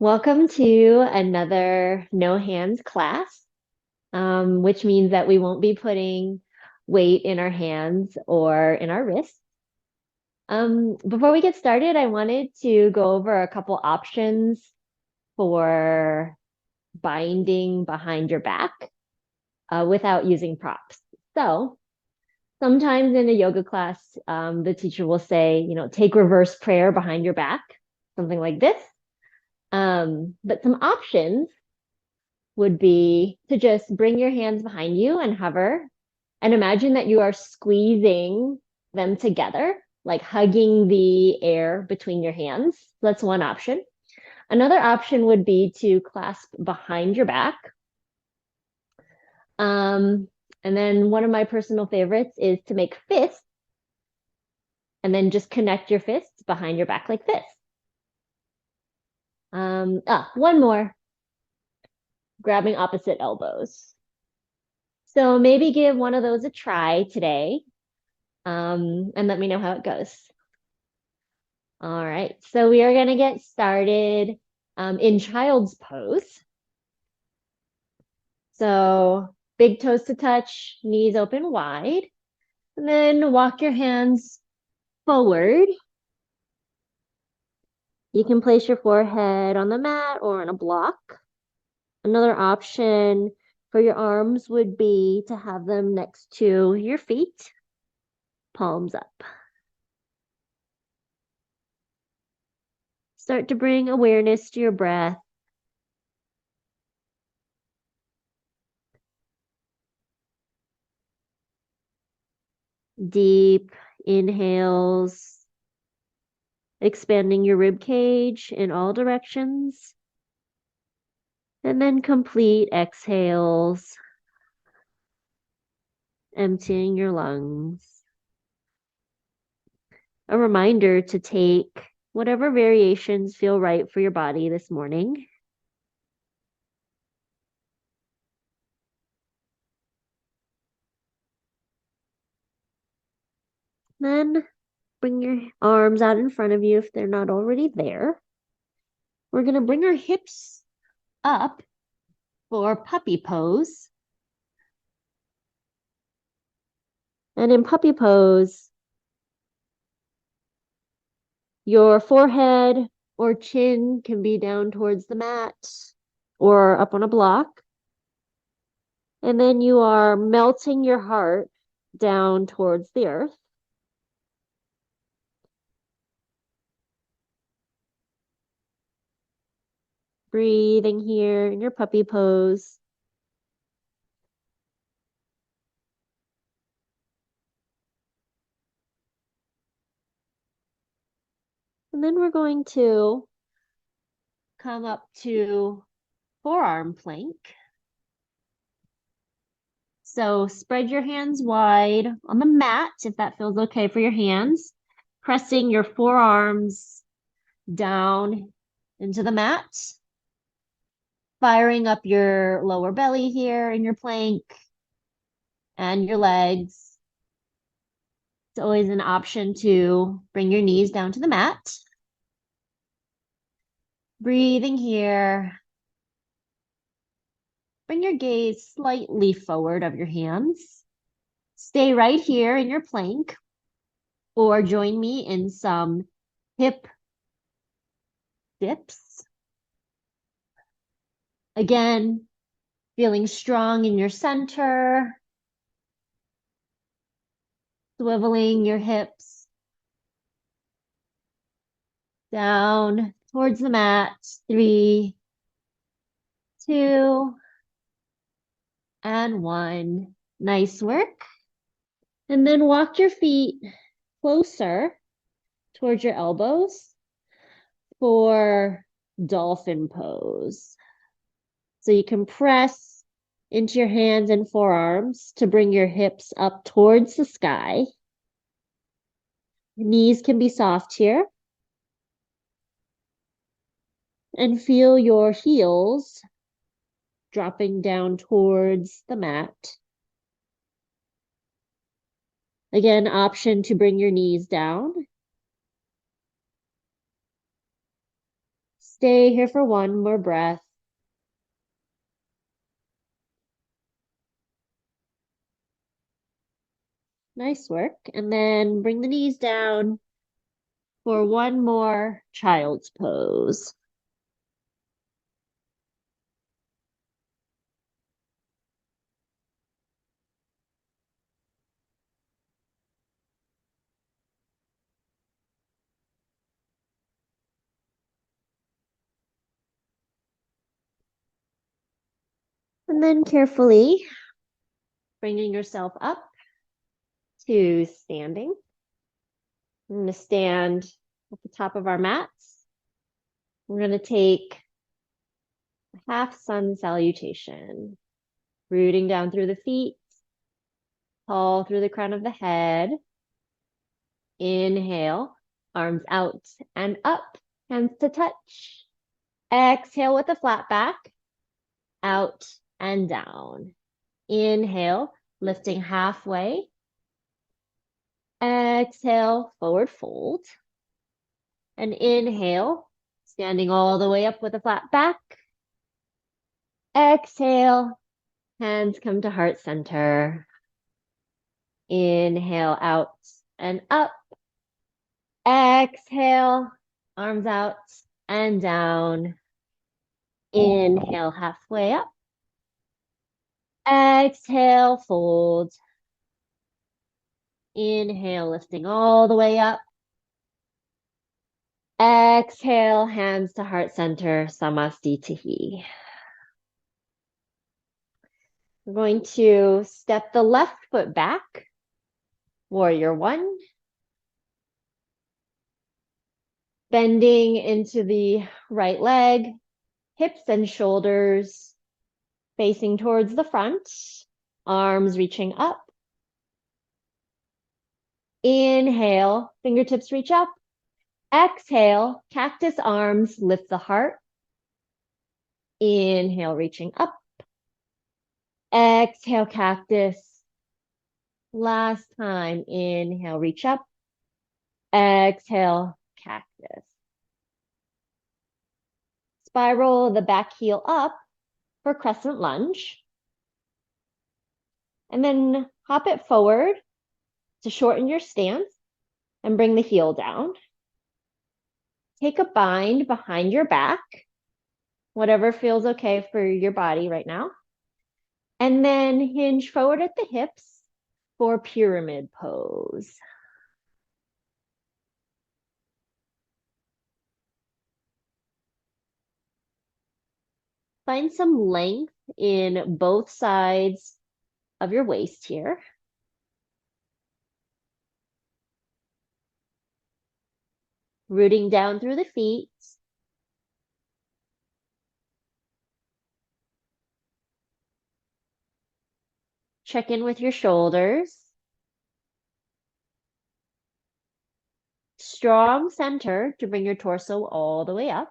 Welcome to another no hands class, which means that we won't be putting weight in our hands or in our wrists. Before we get started, I wanted to go over a couple options for binding behind your back without using props. So sometimes in a yoga class, the teacher will say, take reverse prayer behind your back, something like this. But some options would be to just bring your hands behind you and hover and imagine that you are squeezing them together, like hugging the air between your hands. That's one option. Another option would be to clasp behind your back. And then one of my personal favorites is to make fists and then just connect your fists behind your back like this. One more, grabbing opposite elbows. So maybe give one of those a try today, and let me know how it goes. All right, so we are going to get started in child's pose. So big toes to touch, knees open wide, and then walk your hands forward. You can place your forehead on the mat or on a block. Another option for your arms would be to have them next to your feet, palms up. Start to bring awareness to your breath. Deep inhales, expanding your rib cage in all directions. And then complete exhales, emptying your lungs. A reminder to take whatever variations feel right for your body this morning. Then bring your arms out in front of you if they're not already there. We're going to bring our hips up for puppy pose. And in puppy pose, your forehead or chin can be down towards the mat or up on a block. And then you are melting your heart down towards the earth. Breathing here in your puppy pose. And then we're going to come up to forearm plank. So spread your hands wide on the mat if that feels okay for your hands. Pressing your forearms down into the mat. Firing up your lower belly here in your plank and your legs. It's always an option to bring your knees down to the mat. Breathing here. Bring your gaze slightly forward of your hands. Stay right here in your plank or join me in some hip dips. Again, feeling strong in your center. Swiveling your hips down towards the mat. 3, 2, and 1. Nice work. And then walk your feet closer towards your elbows for dolphin pose. So you can press into your hands and forearms to bring your hips up towards the sky. Knees can be soft here. And feel your heels dropping down towards the mat. Again, option to bring your knees down. Stay here for one more breath. Nice work. And then bring the knees down for one more child's pose. And then carefully bringing yourself up to standing. We're going to stand at the top of our mats. We're going to take a half sun salutation, rooting down through the feet, tall through the crown of the head. Inhale, arms out and up, hands to touch. Exhale with a flat back, out and down. Inhale, lifting halfway. Exhale, forward fold. And inhale, standing all the way up with a flat back. Exhale, hands come to heart center. Inhale, out and up. Exhale, arms out and down. Inhale, halfway up. Exhale, fold. Inhale, lifting all the way up. Exhale, hands to heart center, Samastitihi. We're going to step the left foot back, warrior one. Bending into the right leg, hips and shoulders facing towards the front, arms reaching up. Inhale, fingertips reach up. Exhale, cactus arms lift the heart. Inhale, reaching up. Exhale, cactus. Last time, inhale, reach up. Exhale, cactus. Spiral the back heel up for crescent lunge. And then hop it forward to shorten your stance and bring the heel down. Take a bind behind your back, whatever feels okay for your body right now. And then hinge forward at the hips for pyramid pose. Find some length in both sides of your waist here. Rooting down through the feet. Check in with your shoulders. Strong center to bring your torso all the way up.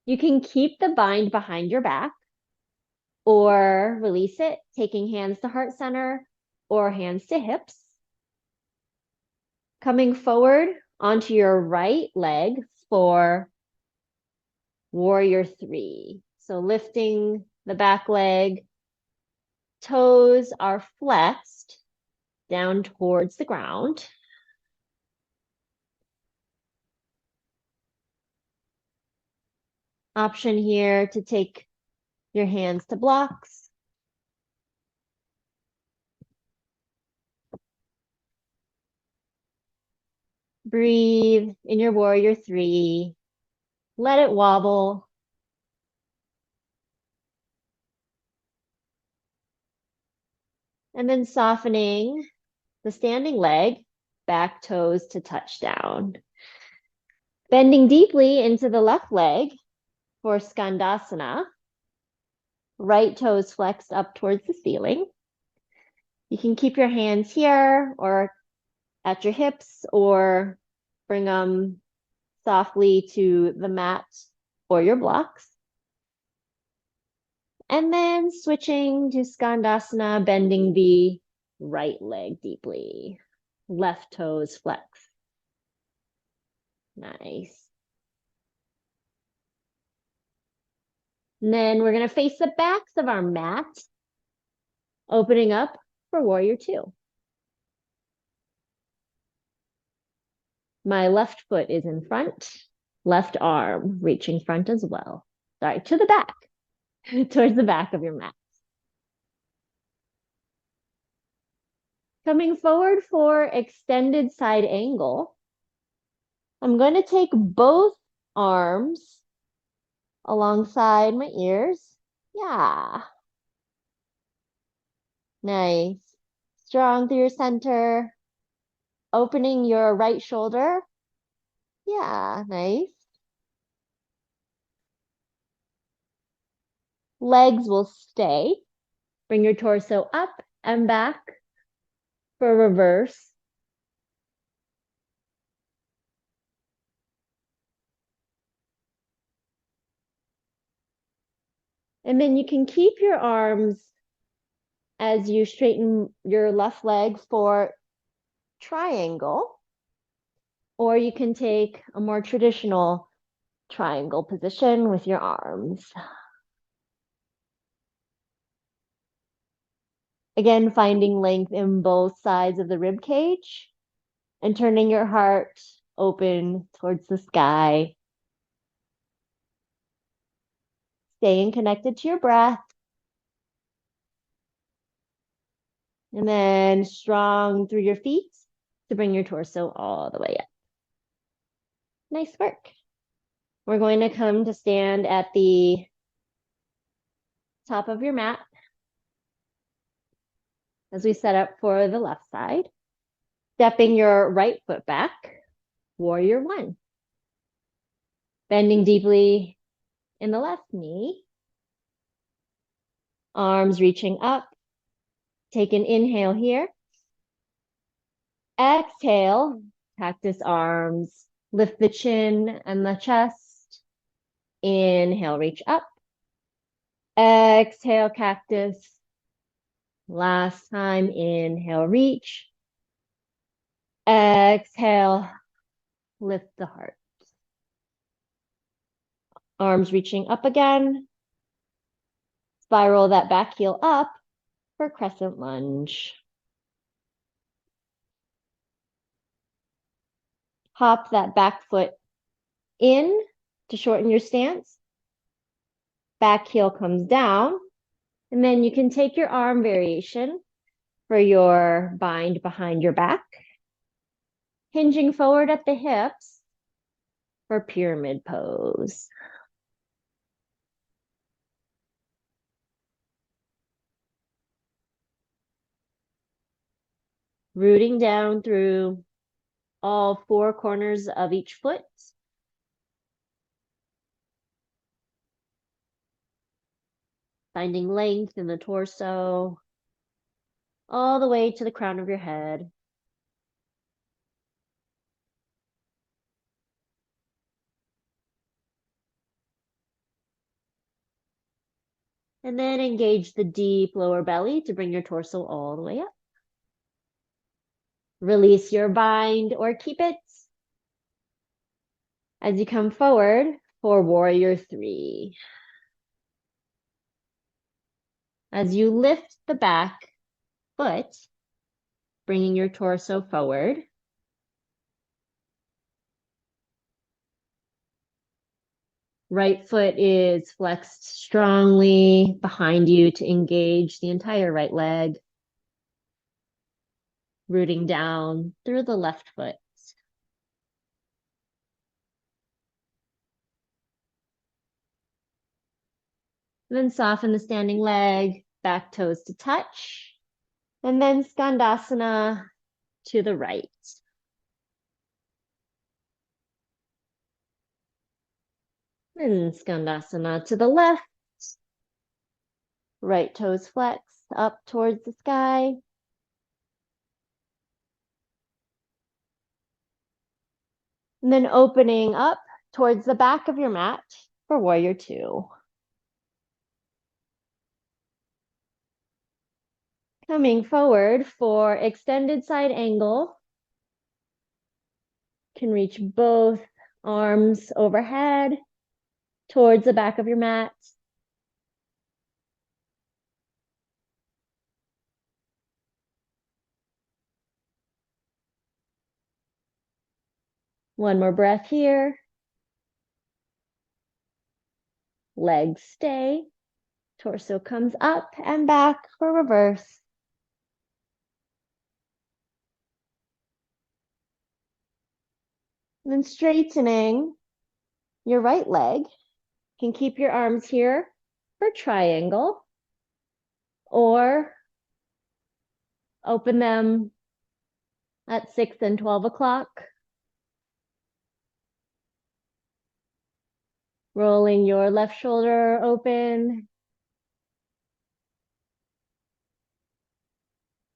You can keep the bind behind your back or release it, taking hands to heart center or hands to hips. Coming forward onto your right leg for warrior three. So lifting the back leg, toes are flexed down towards the ground. Option here to take your hands to blocks. Breathe in your warrior three. Let it wobble. And then softening the standing leg, back toes to touch down. Bending deeply into the left leg for Skandasana. Right toes flexed up towards the ceiling. You can keep your hands here or at your hips or bring them softly to the mat or your blocks. And then switching to Skandasana, bending the right leg deeply. Left toes flex. Nice. And then we're going to face the backs of our mat, opening up for warrior two. My left foot is in front, left arm reaching front as well. Sorry, to the back, towards the back of your mat. Coming forward for extended side angle, I'm going to take both arms alongside my ears. Yeah. Nice. Strong through your center. Opening your right shoulder. Yeah, nice. Legs will stay. Bring your torso up and back for reverse. And then you can keep your arms as you straighten your left leg for triangle, or you can take a more traditional triangle position with your arms. Again, finding length in both sides of the rib cage and turning your heart open towards the sky. Staying connected to your breath. And then strong through your feet to bring your torso all the way up. Nice work. We're going to come to stand at the top of your mat as we set up for the left side. Stepping your right foot back, warrior one. Bending deeply in the left knee. Arms reaching up. Take an inhale here. Exhale, cactus arms. Lift the chin and the chest. Inhale, reach up. Exhale, cactus. Last time, inhale, reach. Exhale, lift the heart. Arms reaching up again. Spiral that back heel up for crescent lunge. Hop that back foot in to shorten your stance. Back heel comes down. And then you can take your arm variation for your bind behind your back. Hinging forward at the hips for pyramid pose. Rooting down through all four corners of each foot. Finding length in the torso, all the way to the crown of your head. And then engage the deep lower belly to bring your torso all the way up. Release your bind or keep it. As you come forward for warrior three. As you lift the back foot, bringing your torso forward. Right foot is flexed strongly behind you to engage the entire right leg. Rooting down through the left foot. And then soften the standing leg, back toes to touch. And then Skandasana to the right. And Skandasana to the left. Right toes flex up towards the sky. And then opening up towards the back of your mat for warrior two. Coming forward for extended side angle. Can reach both arms overhead towards the back of your mat. One more breath here. Legs stay. Torso comes up and back for reverse. And then straightening your right leg. You can keep your arms here for triangle or open them at 6 and 12 o'clock. Rolling your left shoulder open.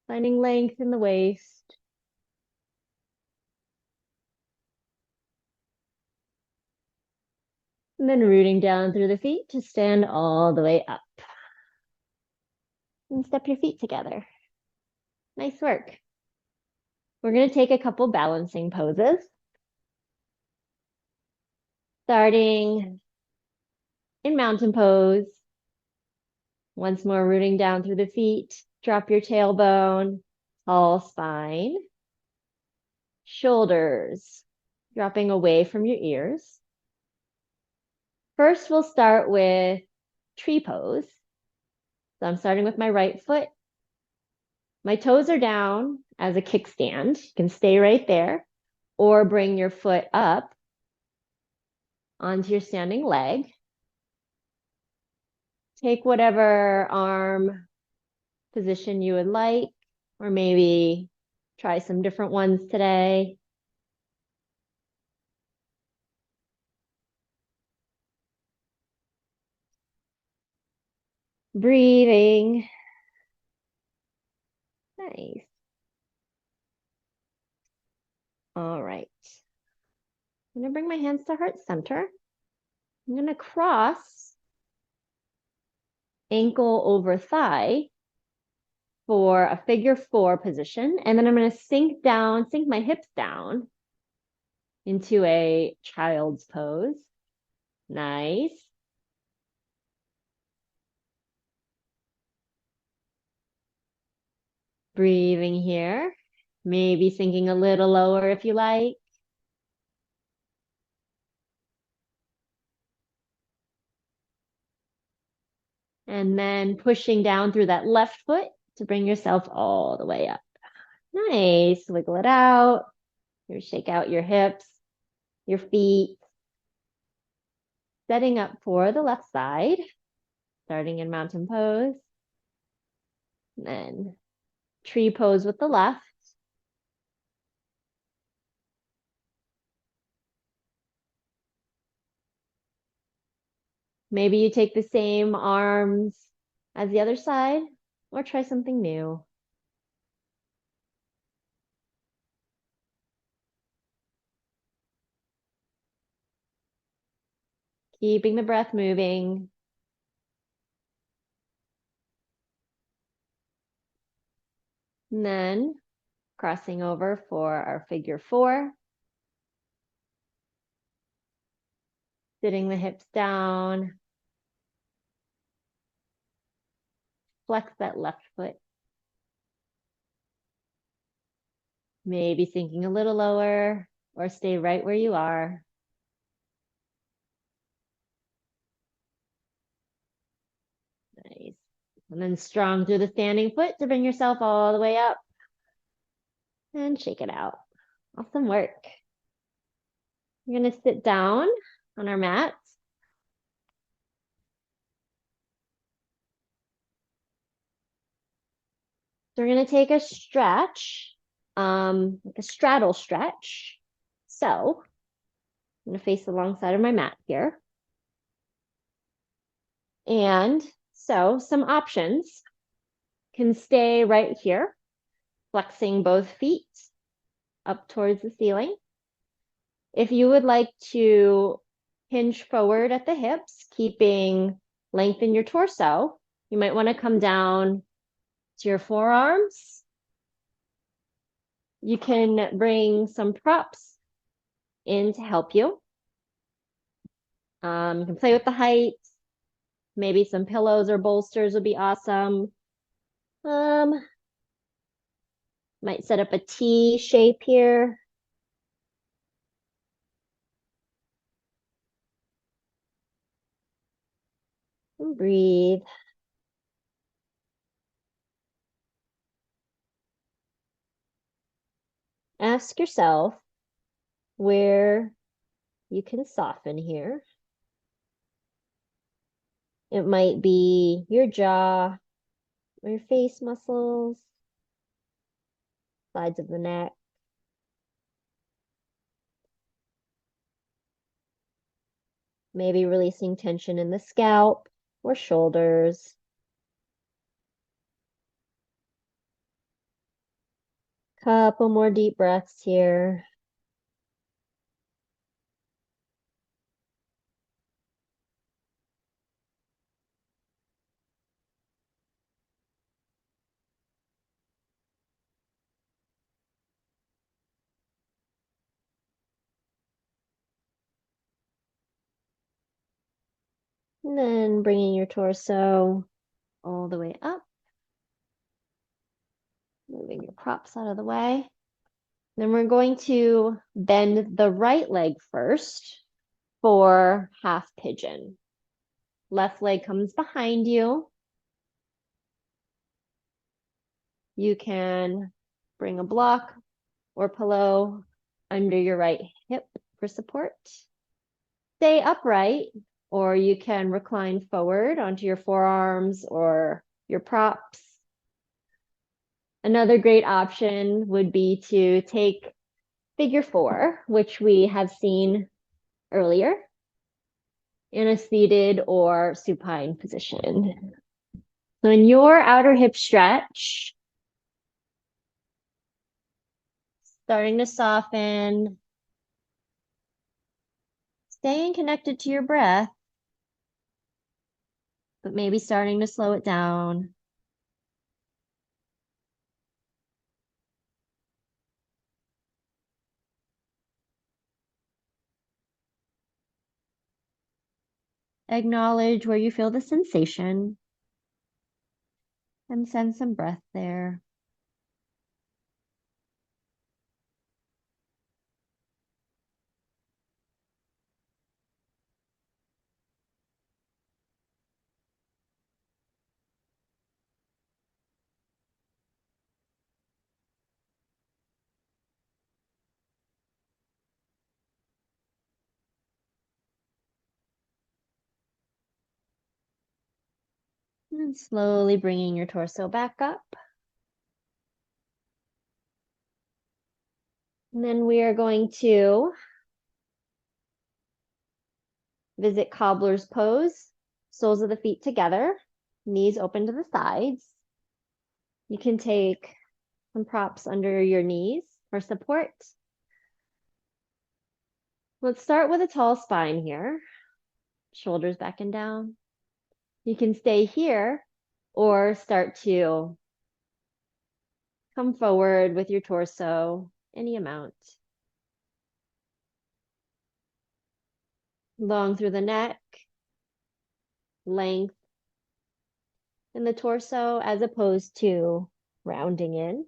Finding length in the waist. And then rooting down through the feet to stand all the way up. And step your feet together. Nice work. We're going to take a couple balancing poses. Starting in mountain pose. Once more, rooting down through the feet. Drop your tailbone, tall spine. Shoulders dropping away from your ears. First, we'll start with tree pose. So I'm starting with my right foot. My toes are down as a kickstand. You can stay right there or bring your foot up onto your standing leg. Take whatever arm position you would like, or maybe try some different ones today. Breathing. Nice. All right. I'm gonna bring my hands to heart center. I'm gonna cross ankle over thigh for a figure 4 position. And then I'm gonna sink my hips down into a child's pose. Nice. Breathing here. Maybe sinking a little lower if you like. And then pushing down through that left foot to bring yourself all the way up. Nice. Wiggle it out. You shake out your hips, your feet. Setting up for the left side, starting in mountain pose. And then tree pose with the left. Maybe you take the same arms as the other side or try something new. Keeping the breath moving. And then crossing over for our figure 4. Sitting the hips down. Flex that left foot. Maybe sinking a little lower or stay right where you are. Nice. And then strong through the standing foot to bring yourself all the way up. And shake it out. Awesome work. We're going to sit down on our mats. So we're going to take a stretch, like a straddle stretch. So I'm going to face alongside of my mat here. And so some options can stay right here, flexing both feet up towards the ceiling. If you would like to hinge forward at the hips, keeping length in your torso, you might want to come down to your forearms. You can bring some props in to help you. You can play with the height. Maybe some pillows or bolsters would be awesome. Might set up a T shape here. breathe. Ask yourself where you can soften here. It might be your jaw or your face muscles, sides of the neck. Maybe releasing tension in the scalp or shoulders. Couple more deep breaths here. And then bringing your torso all the way up. Moving your props out of the way. Then we're going to bend the right leg first for half pigeon. Left leg comes behind you. You can bring a block or pillow under your right hip for support. Stay upright, or you can recline forward onto your forearms or your props. Another great option would be to take figure four, which we have seen earlier, in a seated or supine position. So in your outer hip stretch, starting to soften, staying connected to your breath, but maybe starting to slow it down. Acknowledge where you feel the sensation and send some breath there. And slowly bringing your torso back up. And then we are going to visit cobbler's pose, soles of the feet together, knees open to the sides. You can take some props under your knees for support. Let's start with a tall spine here, shoulders back and down. You can stay here or start to come forward with your torso, any amount. Long through the neck, length in the torso as opposed to rounding in.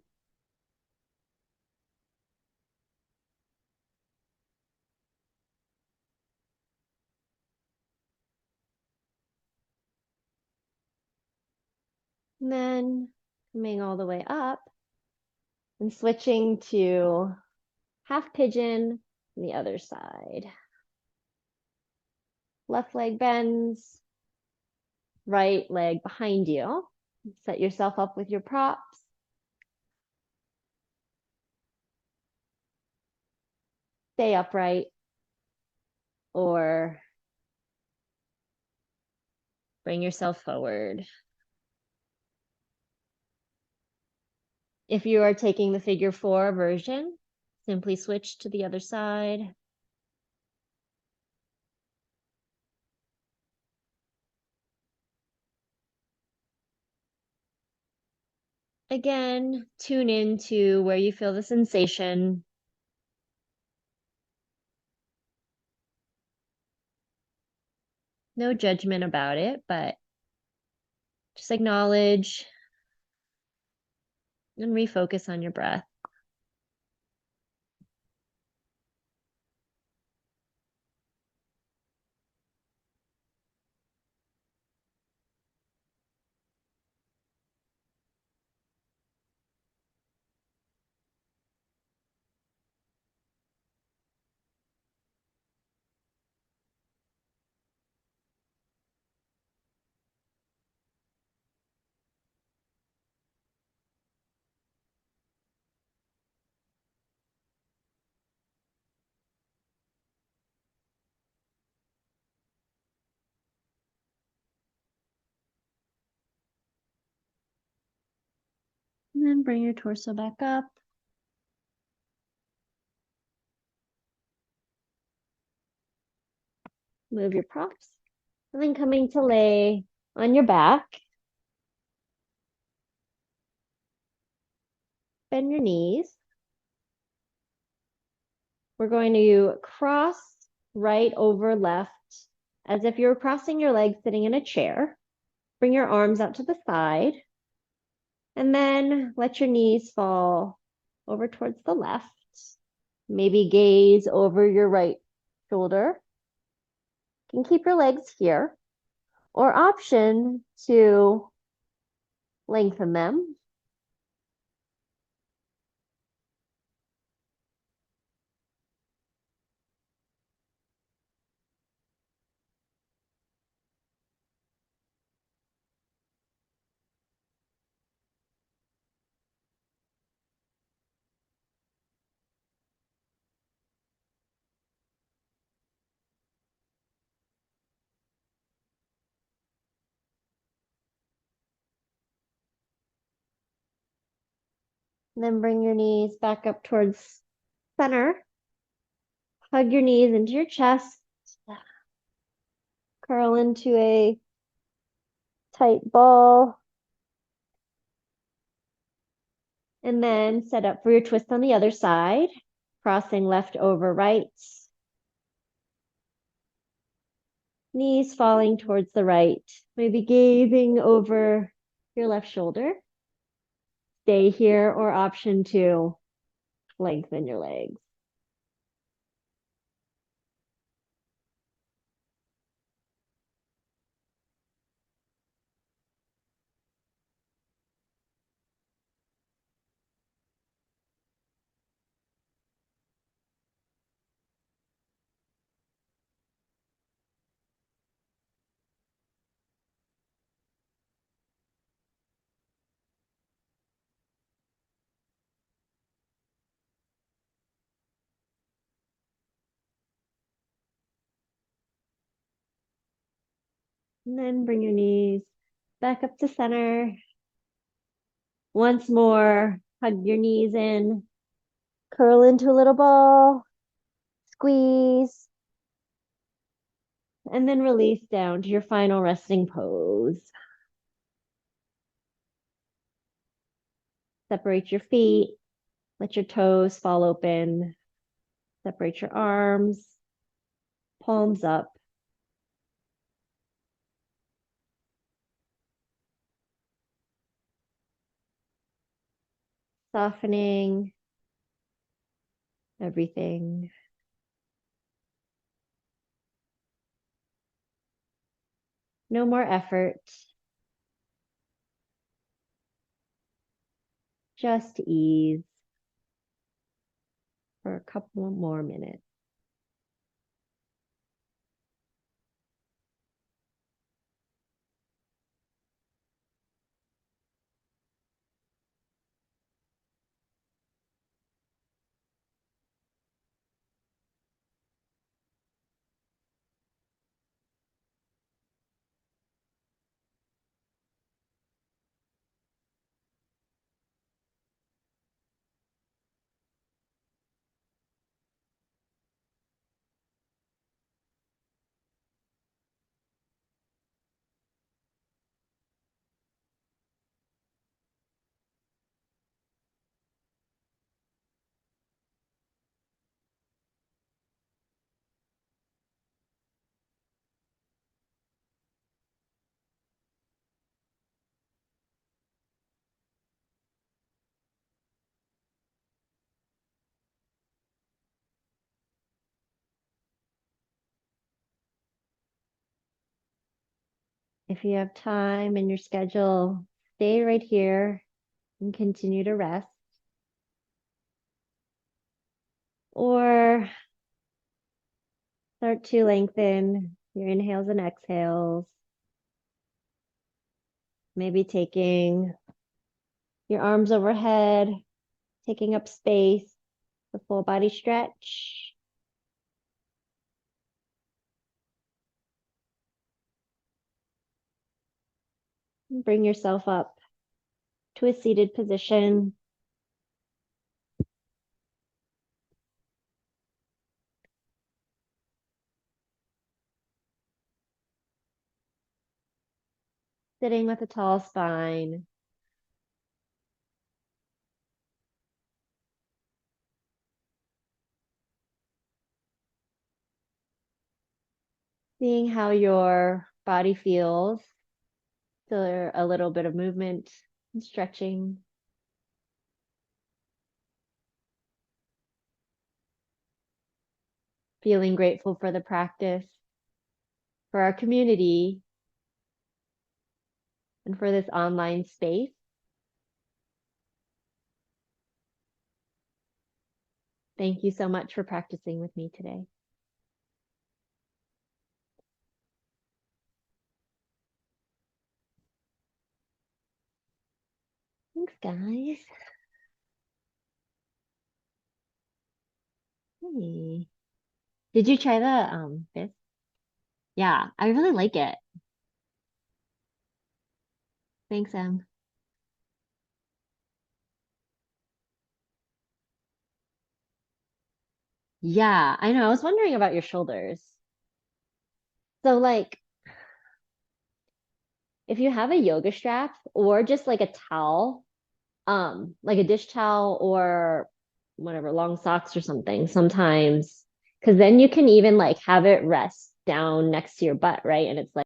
And then coming all the way up and switching to half pigeon on the other side. Left leg bends, right leg behind you. Set yourself up with your props. Stay upright or bring yourself forward. If you are taking the figure four version, simply switch to the other side. Again, tune into where you feel the sensation. No judgment about it, but just acknowledge and refocus on your breath. And then bring your torso back up. Move your props. And then coming to lay on your back. Bend your knees. We're going to cross right over left as if you're crossing your legs sitting in a chair. Bring your arms out to the side. And then let your knees fall over towards the left. Maybe gaze over your right shoulder. You can keep your legs here, or option to lengthen them. And then bring your knees back up towards center. Hug your knees into your chest. Curl into a tight ball. And then set up for your twist on the other side. Crossing left over right. Knees falling towards the right. Maybe gazing over your left shoulder. Stay here, or option to lengthen your legs. And then bring your knees back up to center. Once more, hug your knees in, curl into a little ball, squeeze, and then release down to your final resting pose. Separate your feet, let your toes fall open, separate your arms, palms up. Softening everything. No more effort. Just ease for a couple more minutes. If you have time in your schedule, stay right here and continue to rest. Or start to lengthen your inhales and exhales. Maybe taking your arms overhead, taking up space, the full body stretch. Bring yourself up to a seated position. Sitting with a tall spine. Seeing how your body feels. Still a little bit of movement and stretching. Feeling grateful for the practice, for our community, and for this online space. Thank you so much for practicing with me today. Thanks, guys. Hey. Did you try the fist? Yeah, I really like it. Thanks, Em. Yeah, I know. I was wondering about your shoulders. So like if you have a yoga strap or just like a towel, like a dish towel or whatever, long socks or something, sometimes, because then you can even like have it rest down next to your butt, right? And it's like